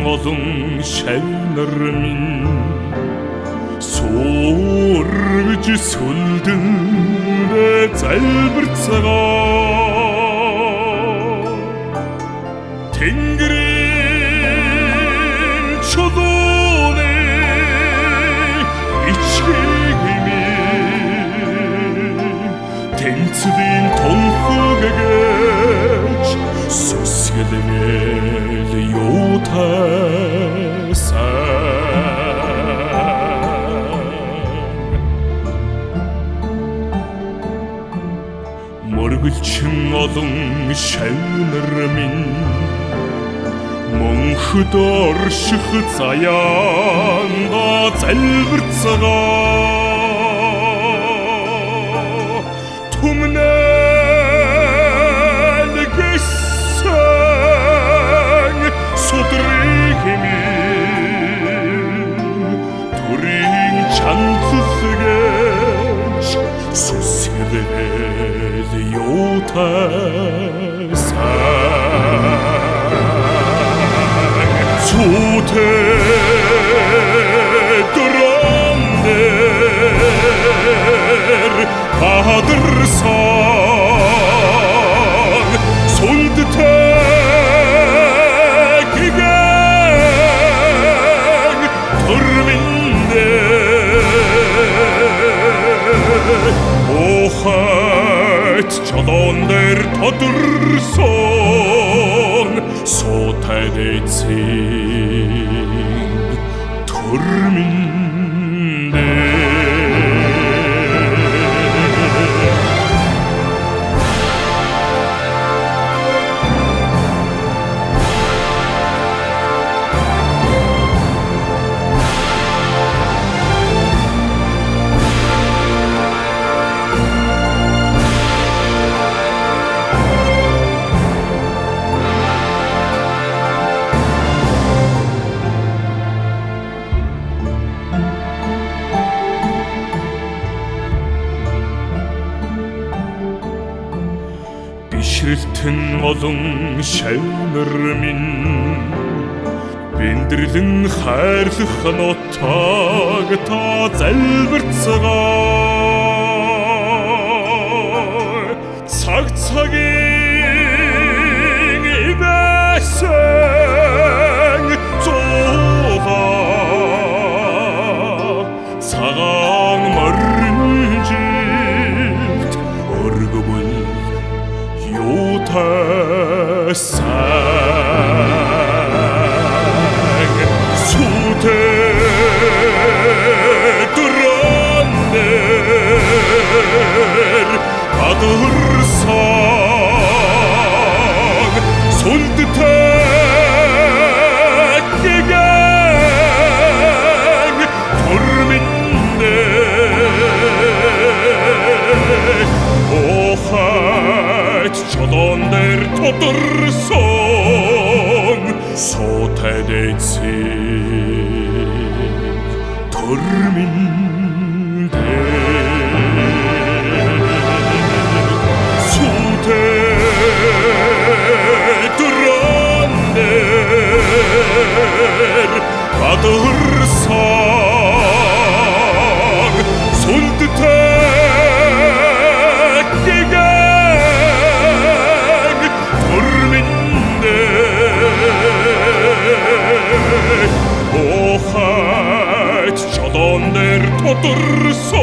олон шавнар минь суурж сүлдэндээ залбирцгаа Тэнгэрийн чулууны ичгийг минь тэнцвийн тунхагэж сүсгэлмэл юутасан мөргөлчин олон шавнар минь мөнхөд орших заяанда залбирцгаа түмнэл гэсэн судрыг минь төрийн чандлгэж сүсгэлмэл юутасан Цуте дөрөндэр бадырсан сүлдтэй гигэн төрминдэр охайт чолондэр тодорсон суутай дэцэн төрминдэр Бишрэлтэн олон шавнар минь бэндэрлэн хайрлах нутаг та залбирцгаа цаг цагийн ивэсэн зоваа цагаан мөрөнжилт өргөвөл юутасан суте дөрөндэр бадырсан сүлдтэй гигэн төрминдэр охайт чолондэр тодорсон суутай дэцэн төрминдэр сутэй дөрөндэр бадырсан сүлдтэй охайт чолондэр тодорсон